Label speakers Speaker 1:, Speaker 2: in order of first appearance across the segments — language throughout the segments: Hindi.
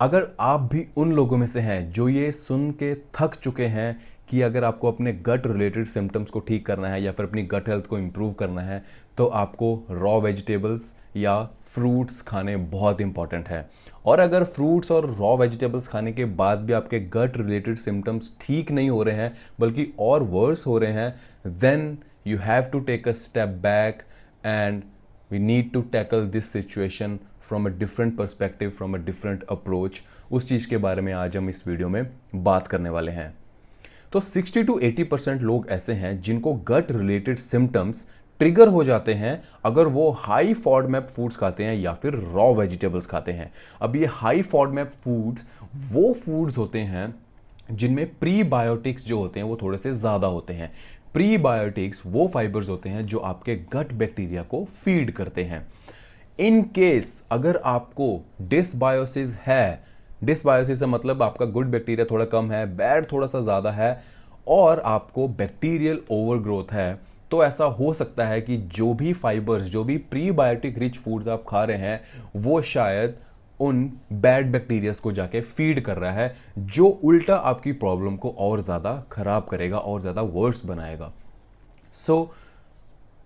Speaker 1: अगर आप भी उन लोगों में से हैं जो ये सुन के थक चुके हैं कि अगर आपको अपने गट रिलेटेड सिम्टम्स को ठीक करना है या फिर अपनी गट हेल्थ को इम्प्रूव करना है तो आपको रॉ वेजिटेबल्स या फ्रूट्स खाने बहुत इंपॉर्टेंट है। और अगर फ्रूट्स और रॉ वेजिटेबल्स खाने के बाद भी आपके गट रिलेटेड सिम्टम्स ठीक नहीं हो रहे हैं बल्कि और वर्स हो रहे हैं, then you have to take a step back and we need to tackle this situation from a different perspective, from a different approach। उस चीज़ के बारे में आज हम इस वीडियो में बात करने वाले हैं। तो 60 to 80% लोग ऐसे हैं जिनको गट रिलेटेड सिम्टम्स ट्रिगर हो जाते हैं अगर वो हाई फॉडमैप फूड्स खाते हैं या फिर रॉ वेजिटेबल्स खाते हैं। अब ये हाई फॉडमैप फूड्स वो फूड्स होते हैं जिनमें प्रीबायोटिक्स जो होते हैं वो थोड़े से ज़्यादा होते हैं। प्रीबायोटिक्स वो फाइबर्स होते हैं जो आपके गट बैक्टीरिया को फीड करते हैं। इन केस अगर आपको डिसबायोसिस है, डिसबायोसिस से मतलब आपका गुड बैक्टीरिया थोड़ा कम है, बैड थोड़ा सा ज़्यादा है, और आपको बैक्टीरियल ओवरग्रोथ है, तो ऐसा हो सकता है कि जो भी फाइबर्स, जो भी प्रीबायोटिक रिच फूड्स आप खा रहे हैं वो शायद उन बैड बैक्टीरियाज को जाके फीड कर रहा है, जो उल्टा आपकी प्रॉब्लम को और ज़्यादा खराब करेगा और ज़्यादा वर्स बनाएगा। सो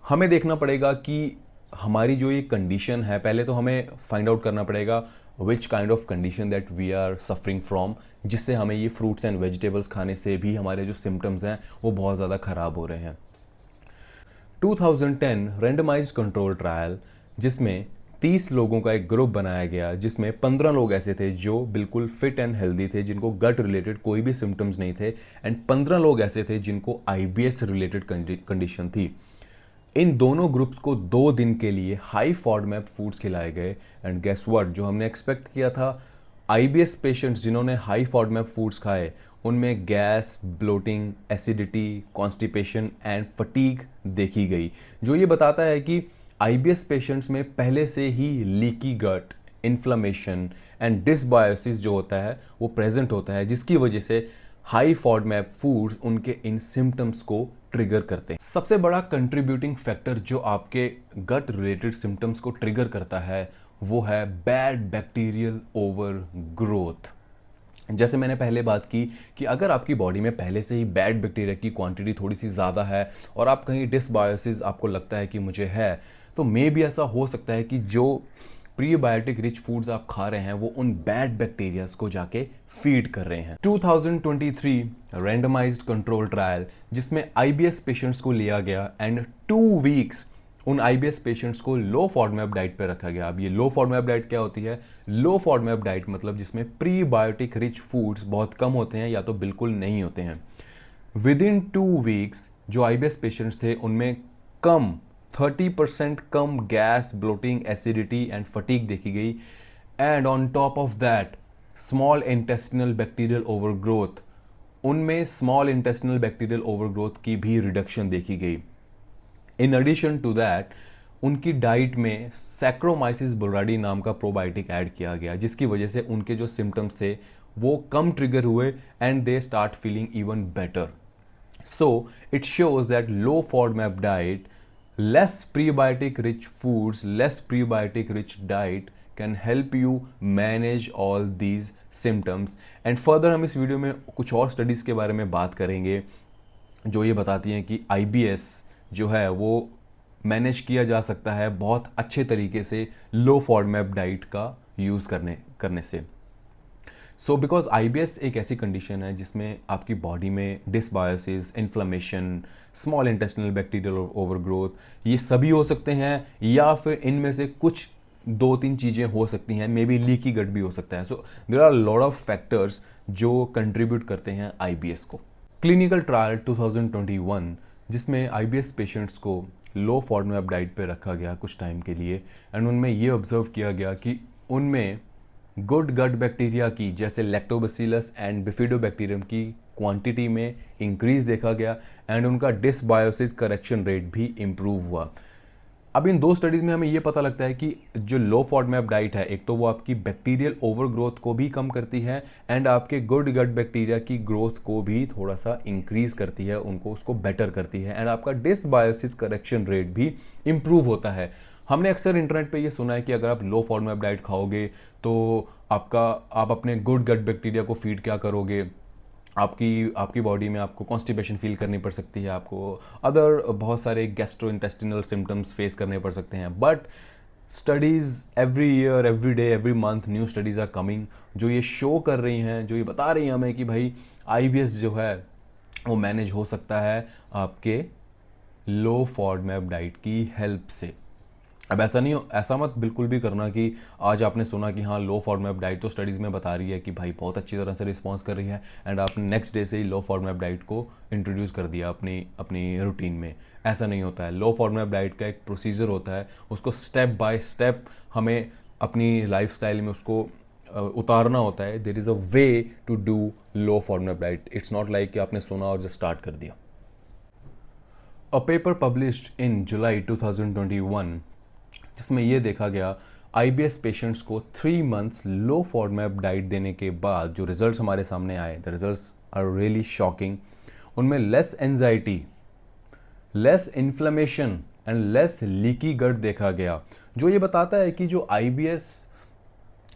Speaker 1: हमें देखना पड़ेगा कि हमारी जो ये कंडीशन है, पहले तो हमें फाइंड आउट करना पड़ेगा which kind of condition that we are suffering from, जिससे हमें ये फ्रूट्स एंड वेजिटेबल्स खाने से भी हमारे जो सिम्टम्स हैं वो बहुत ज़्यादा ख़राब हो रहे हैं। 2010 रेंडमाइज्ड कंट्रोल ट्रायल, जिसमें 30 लोगों का एक ग्रुप बनाया गया, जिसमें 15 लोग ऐसे थे जो बिल्कुल फिट एंड हेल्दी थे, जिनको गट रिलेटेड कोई भी सिम्टम्स नहीं थे, एंड 15 लोग ऐसे थे जिनको आईबीएस रिलेटेड कंडीशन थी। इन दोनों ग्रुप्स को 2 दिन के लिए हाई फॉडमैप फूड्स खिलाए गए, एंड गेस व्हाट, जो हमने एक्सपेक्ट किया था, आईबीएस पेशेंट्स जिन्होंने हाई फॉडमैप फूड्स खाए उनमें gas, bloating, acidity, constipation and fatigue देखी गई, जो ये बताता है कि आईबीएस पेशेंट्स में पहले से ही leaky gut, inflammation and dysbiosis जो होता है वो प्रेजेंट होता है, जिसकी वजह से हाई फॉडमैप फूड्स उनके इन सिम्टम्स को ट्रिगर करते हैं। सबसे बड़ा कंट्रीब्यूटिंग फैक्टर जो आपके गट रिलेटेड सिम्टम्स को ट्रिगर करता है वो है बैड बैक्टीरियल ओवर ग्रोथ। जैसे मैंने पहले बात की कि अगर आपकी बॉडी में पहले से ही बैड बैक्टीरिया की क्वांटिटी थोड़ी सी ज़्यादा है और आप कहीं डिसबायोसिस आपको लगता है कि मुझे है, तो मे भी ऐसा हो सकता है कि जो प्रीबायोटिक रिच फूड्स आप खा रहे हैं वो उन बैड बैक्टीरियाज को जाके फीड कर रहे हैं। 2023 रैंडमाइज्ड कंट्रोल ट्रायल, जिसमें आईबीएस पेशेंट्स को लिया गया एंड 2 वीक्स उन आईबीएस पेशेंट्स को लो फॉडमैप डाइट पे रखा गया। अब ये लो फॉडमैप डाइट क्या होती है? लो फॉडमैप डाइट मतलब जिसमें प्रीबायोटिक रिच फूड्स बहुत कम होते हैं या तो बिल्कुल नहीं होते हैं। विद इन 2 वीक्स जो आईबीएस पेशेंट्स थे उनमें कम 30% कम gas, bloating, acidity and fatigue देखी गई, and on top of that small intestinal bacterial overgrowth, उनमें स्मॉल इंटेस्टिनल बैक्टीरियल ओवरग्रोथ की भी रिडक्शन देखी गई। इन एडिशन टू दैट उनकी डाइट में सैक्रोमाइसिस बुल्राडी नाम का प्रोबायोटिक ऐड किया गया, जिसकी वजह से उनके जो सिम्टम्स थे वो कम ट्रिगर हुए and they start feeling even better. So it shows that low FODMAP diet, less prebiotic rich foods, less prebiotic rich diet can help you manage all these symptoms। And further हम इस वीडियो में कुछ और स्टडीज़ के बारे में बात करेंगे जो ये बताती हैं कि IBS जो है वो मैनेज किया जा सकता है बहुत अच्छे तरीके से लो फॉडमैप डाइट का यूज़ करने से। सो बिकॉज आईबीएस एक ऐसी कंडीशन है जिसमें आपकी बॉडी में dysbiosis, inflammation, small intestinal bacterial overgrowth ये सभी हो सकते हैं, या फिर इनमें से कुछ 2-3 चीज़ें हो सकती हैं, मे बी लीकी गट भी हो सकता है। So there are lot of factors जो कंट्रीब्यूट करते हैं आईबीएस को। क्लिनिकल ट्रायल 2021, जिसमें आईबीएस पेशेंट्स को लो फॉडमैप डाइट पे रखा गया कुछ टाइम के लिए, एंड उनमें ये ऑब्जर्व किया गया कि उनमें गुड गट बैक्टीरिया की जैसे लैक्टोबैसिलस एंड बिफिडोबैक्टीरियम की क्वांटिटी में इंक्रीज देखा गया, एंड उनका डिसबायोसिस करेक्शन रेट भी इंप्रूव हुआ। अब इन 2 स्टडीज़ में हमें यह पता लगता है कि जो लो फॉडमैप डाइट है, एक तो वो आपकी बैक्टीरियल ओवरग्रोथ को भी कम करती है एंड आपके गुड गट बैक्टीरिया की ग्रोथ को भी थोड़ा सा इंक्रीज करती है, उनको उसको बेटर करती है, एंड आपका डिसबायोसिस करेक्शन रेट भी इंप्रूव होता है। हमने अक्सर इंटरनेट पे ये सुना है कि अगर आप लो फॉडमैप डाइट खाओगे तो आप अपने गुड गट बैक्टीरिया को फीड क्या करोगे, आपकी आपकी बॉडी में आपको कॉन्स्टिपेशन फील करनी पड़ सकती है, आपको अदर बहुत सारे गैस्ट्रो इंटेस्टिनल सिम्टम्स फेस करने पड़ सकते हैं। But studies every year, every day, every month new studies are coming जो ये शो कर रही हैं, जो ये बता रही हैं हमें कि भाई आईबीएस जो है वो मैनेज हो सकता है आपके लो फॉडमैप डाइट की हेल्प से। अब ऐसा नहीं हो, ऐसा मत बिल्कुल भी करना कि आज आपने सुना कि हाँ लो फॉडमैप डाइट तो स्टडीज़ में बता रही है कि भाई बहुत अच्छी तरह से रिस्पॉन्स कर रही है, एंड आपने नेक्स्ट डे से ही लो फॉडमैप डाइट को इंट्रोड्यूस कर दिया अपनी अपनी रूटीन में। ऐसा नहीं होता है। लो फॉडमैप डाइट का एक प्रोसीजर होता है, उसको स्टेप बाय स्टेप हमें अपनी लाइफस्टाइल में उसको उतारना होता है। There is a way to do low FODMAP diet. It's not like कि आपने सुना और जस्ट स्टार्ट कर दिया। अ पेपर पब्लिश्ड इन जुलाई 2021 जिसमें यह देखा गया आईबीएस पेशेंट्स को 3 मंथ्स लो फॉडमैप डाइट देने के बाद जो रिजल्ट्स हमारे सामने आए, the results are really shocking. उनमें less anxiety, less inflammation and less leaky gut देखा गया, जो ये बताता है कि जो आईबीएस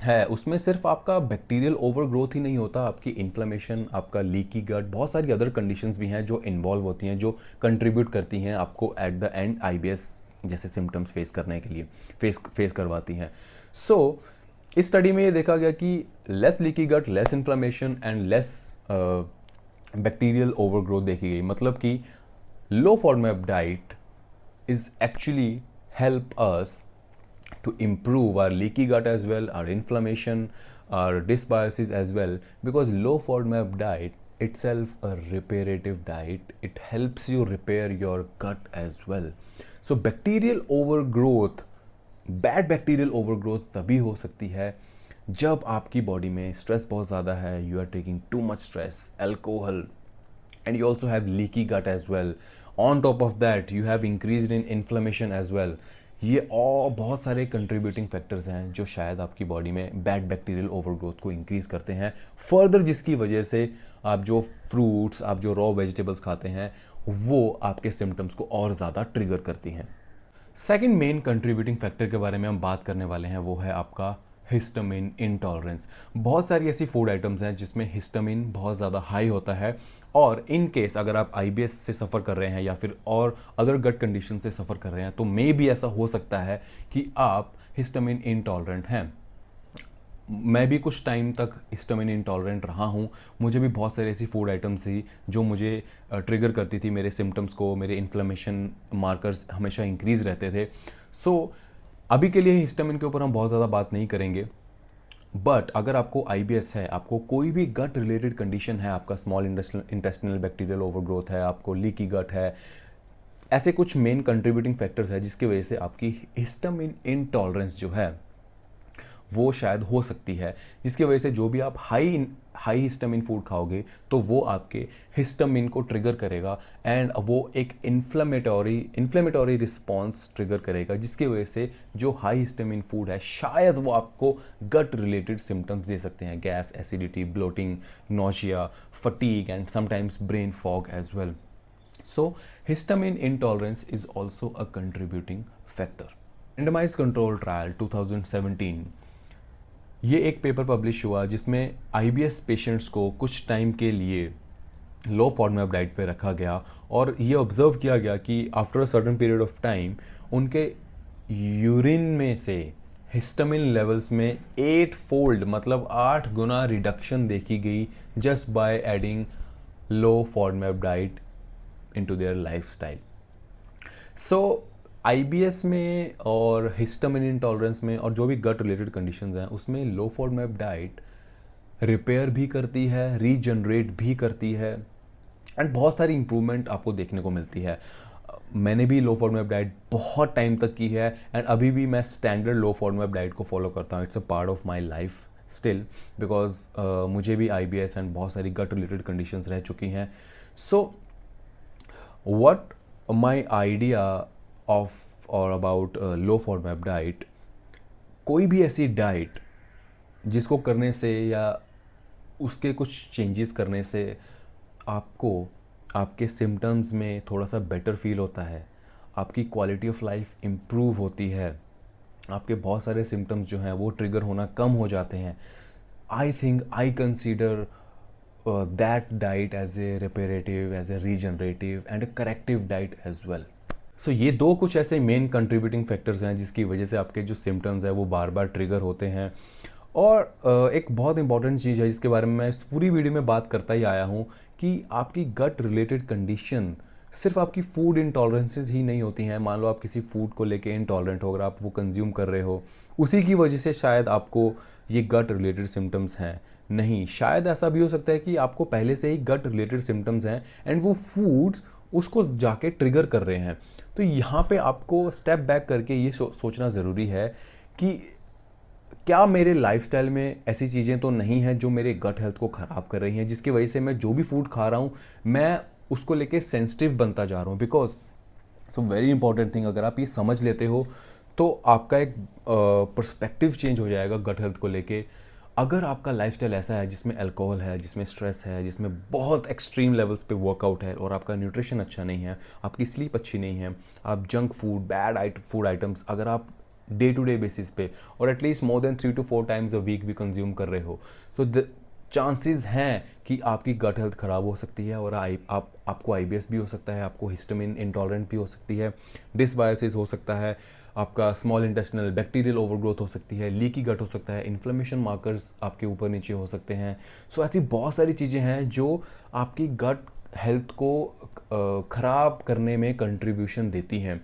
Speaker 1: है उसमें सिर्फ आपका बैक्टीरियल ओवरग्रोथ ही नहीं होता, आपकी इन्फ्लेमेशन, आपका लीकी गट, बहुत सारी अदर कंडीशंस भी हैं जो इन्वॉल्व होती हैं, जो कंट्रीब्यूट करती हैं आपको एट द एंड आईबीएस जैसे सिम्टम्स फेस करने के लिए फेस करवाती हैं। सो इस स्टडी में ये देखा गया कि less leaky gut, less inflammation and less bacterial overgrowth देखी गई। मतलब कि low FODMAP diet is actually help us to improve our leaky gut as well, our inflammation, our dysbiosis as well, because low FODMAP diet itself a reparative diet. It helps you repair your gut as well. So bacterial overgrowth, bad bacterial overgrowth तभी हो सकती है जब आपकी बॉडी में स्ट्रेस बहुत ज़्यादा है, you are taking too much stress, alcohol, and you also have leaky gut as well. On top of that you have increased in inflammation as well. ये और बहुत सारे कंट्रीब्यूटिंग फैक्टर्स हैं जो शायद आपकी बॉडी में बैड बैक्टीरियल ओवरग्रोथ को इंक्रीज करते हैं फर्दर, जिसकी वजह से आप जो फ्रूट्स, आप जो रॉ वेजिटेबल्स खाते हैं वो आपके सिम्टम्स को और ज़्यादा ट्रिगर करती हैं। सेकेंड मेन कंट्रीब्यूटिंग फैक्टर के बारे में हम बात करने वाले हैं, वो है आपका हिस्टामिन इंटॉलरेंस। बहुत सारी ऐसी फूड आइटम्स हैं जिसमें हिस्टामिन बहुत ज़्यादा हाई होता है, और इन केस अगर आप आईबीएस से सफ़र कर रहे हैं या फिर और अदर गट कंडीशन से सफ़र कर रहे हैं तो मे भी ऐसा हो सकता है कि आप हिस्टामिन इंटॉलरेंट हैं। मैं भी कुछ टाइम तक हिस्टामिन इंटॉलरेंट रहा हूँ। मुझे भी बहुत सारी ऐसी फूड आइटम्स थी जो मुझे ट्रिगर करती थी, मेरे सिम्टम्स को, मेरे इन्फ्लेमेशन मार्कर्स हमेशा इंक्रीज़ रहते थे। सो अभी के लिए हिस्टामिन के ऊपर हम बहुत ज़्यादा बात नहीं करेंगे, बट अगर आपको आईबीएस है, आपको कोई भी गट रिलेटेड कंडीशन है, आपका स्मॉल इंटेस्टिनल बैक्टीरियल ओवरग्रोथ है, आपको लीकी गट है, ऐसे कुछ मेन कंट्रीब्यूटिंग फैक्टर्स है जिसकी वजह से आपकी हिस्टामिन इंटॉलरेंस जो है वो शायद हो सकती है, जिसकी वजह से जो भी आप हाई हिस्टामिन फूड खाओगे तो वो आपके हिस्टामिन को ट्रिगर करेगा एंड वो एक इन्फ्लेमेटरी रिस्पॉन्स ट्रिगर करेगा, जिसकी वजह से जो हाई हिस्टामिन फूड है शायद वो आपको गट रिलेटेड सिम्टम्स दे सकते हैं, gas, acidity, bloating, nausea, fatigue and sometimes brain fog as well. So histamine intolerance is also a contributing factor. Randomized control trial 2017, ये एक पेपर पब्लिश हुआ जिसमें आईबीएस पेशेंट्स को कुछ टाइम के लिए लो फॉडमैप डाइट पे रखा गया और ये ऑब्जर्व किया गया कि after a certain period of time उनके यूरिन में से हिस्टामिन लेवल्स में 8 फोल्ड मतलब 8 गुना रिडक्शन देखी गई just by adding low FODMAP diet into their lifestyle. So IBS में और हिस्टामिन इंटॉलरेंस में और जो भी गट रिलेटेड कंडीशंस हैं उसमें लो फॉडमैप डाइट रिपेयर भी करती है, रीजनरेट भी करती है एंड बहुत सारी इंप्रूवमेंट आपको देखने को मिलती है. मैंने भी लो फॉडमैप डाइट बहुत टाइम तक की है एंड अभी भी मैं स्टैंडर्ड लो फॉडमैप डाइट को फॉलो करता हूँ. It's a part of my life still because मुझे भी आईबीएस एंड बहुत सारी गट रिलेटेड कंडीशंस रह चुकी हैं. सो what my idea of or about low FODMAP diet, कोई भी ऐसी डाइट जिसको करने से या उसके कुछ चेंजेस करने से आपको आपके सिम्टम्स में थोड़ा सा बेटर फील होता है, आपकी क्वालिटी ऑफ लाइफ इम्प्रूव होती है, आपके बहुत सारे सिम्टम्स जो हैं वो ट्रिगर होना कम हो जाते हैं। I think I consider that diet as a reparative, as a regenerative and a corrective diet as well. So ये दो कुछ ऐसे मेन कंट्रीब्यूटिंग फैक्टर्स हैं जिसकी वजह से आपके जो सिम्टम्स हैं वो बार बार ट्रिगर होते हैं। और एक बहुत इंपॉर्टेंट चीज़ है जिसके बारे में मैं इस पूरी वीडियो में बात करता ही आया हूँ कि आपकी गट रिलेटेड कंडीशन सिर्फ आपकी फूड इंटॉलरेंसेज ही नहीं होती हैं। मान लो आप किसी फूड को लेके इंटॉलरेंट हो, अगर आप वो कंज्यूम कर रहे हो, उसी की वजह से शायद आपको ये गट रिलेटेड सिम्टम्स हैं। नहीं, शायद ऐसा भी हो सकता है कि आपको पहले से ही गट रिलेटेड सिम्टम्स हैं एंड वो फूड्स उसको जाके ट्रिगर कर रहे हैं। तो यहाँ पे आपको स्टेप बैक करके ये सोचना ज़रूरी है कि क्या मेरे लाइफस्टाइल में ऐसी चीज़ें तो नहीं हैं जो मेरे गट हेल्थ को ख़राब कर रही हैं, जिसकी वजह से मैं जो भी फूड खा रहा हूँ मैं उसको लेके सेंसिटिव बनता जा रहा हूँ। Because so very important thing, अगर आप ये समझ लेते हो तो आपका एक पर्सपेक्टिव चेंज हो जाएगा गट हेल्थ को लेके। अगर आपका लाइफस्टाइल ऐसा है जिसमें अल्कोहल है, जिसमें स्ट्रेस है, जिसमें बहुत एक्सट्रीम लेवल्स पे वर्कआउट है और आपका न्यूट्रिशन अच्छा नहीं है, आपकी स्लीप अच्छी नहीं है, आप junk food, bad food items अगर आप डे टू डे बेसिस पे और at least more than 3 to 4 times a week भी कंज्यूम कर रहे हो, तो चांसेस हैं कि आपकी गट हेल्थ ख़राब हो सकती है और आपको आईबीएस भी हो सकता है, आपको हिस्टामिन इंटॉलरेंट भी हो सकती है, डिसबायोसिस हो सकता है, आपका स्मॉल इंटेस्टिनल बैक्टीरियल ओवरग्रोथ हो सकती है, लीकी गट हो सकता है, इन्फ्लेमेशन मार्कर्स आपके ऊपर नीचे हो सकते हैं। सो ऐसी बहुत सारी चीज़ें हैं जो आपकी गट हेल्थ को ख़राब करने में कंट्रीब्यूशन देती हैं।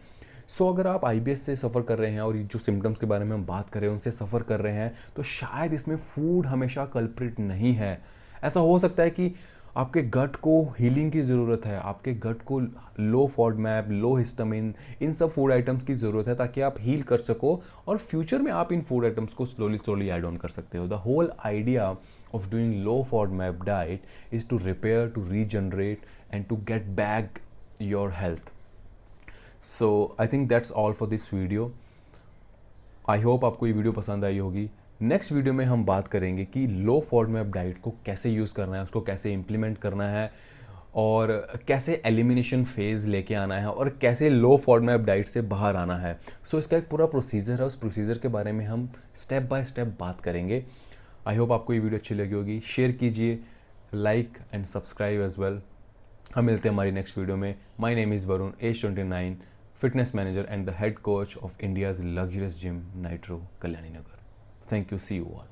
Speaker 1: सो अगर आप आईबीएस से सफ़र कर रहे हैं और ये जो सिम्टम्स के बारे में हम बात कर रहे हैं उनसे सफ़र कर रहे हैं, तो शायद इसमें फूड हमेशा कल्प्रिट नहीं है। ऐसा हो सकता है कि आपके गट को हीलिंग की ज़रूरत है, आपके गट को लो फॉडमैप, लो हिस्टामिन, इन सब फूड आइटम्स की ज़रूरत है ताकि आप हील कर सको और फ्यूचर में आप इन फूड आइटम्स को स्लोली स्लोली ऐड ऑन कर सकते हो। The whole idea of doing low FODMAP diet is to repair, to regenerate and to get back your health. So I think that's all for this video. I hope आपको ये वीडियो पसंद आई होगी। नेक्स्ट वीडियो में हम बात करेंगे कि लो फॉडमैप डाइट को कैसे यूज़ करना है, उसको कैसे इम्प्लीमेंट करना है और कैसे एलिमिनेशन फेज़ लेके आना है और कैसे लो फॉडमैप डाइट से बाहर आना है। सो इसका एक पूरा प्रोसीजर है, उस प्रोसीजर के बारे में हम स्टेप बाय स्टेप बात करेंगे। आई होप आपको ये वीडियो अच्छी लगी होगी। शेयर कीजिए, like and subscribe as well. हम मिलते हैं हमारी नेक्स्ट वीडियो में। My name is Varun, age 29, fitness manager and the head coach of India's luxurious gym, Nitro, Kalyani Nagar. Thank you. See you all.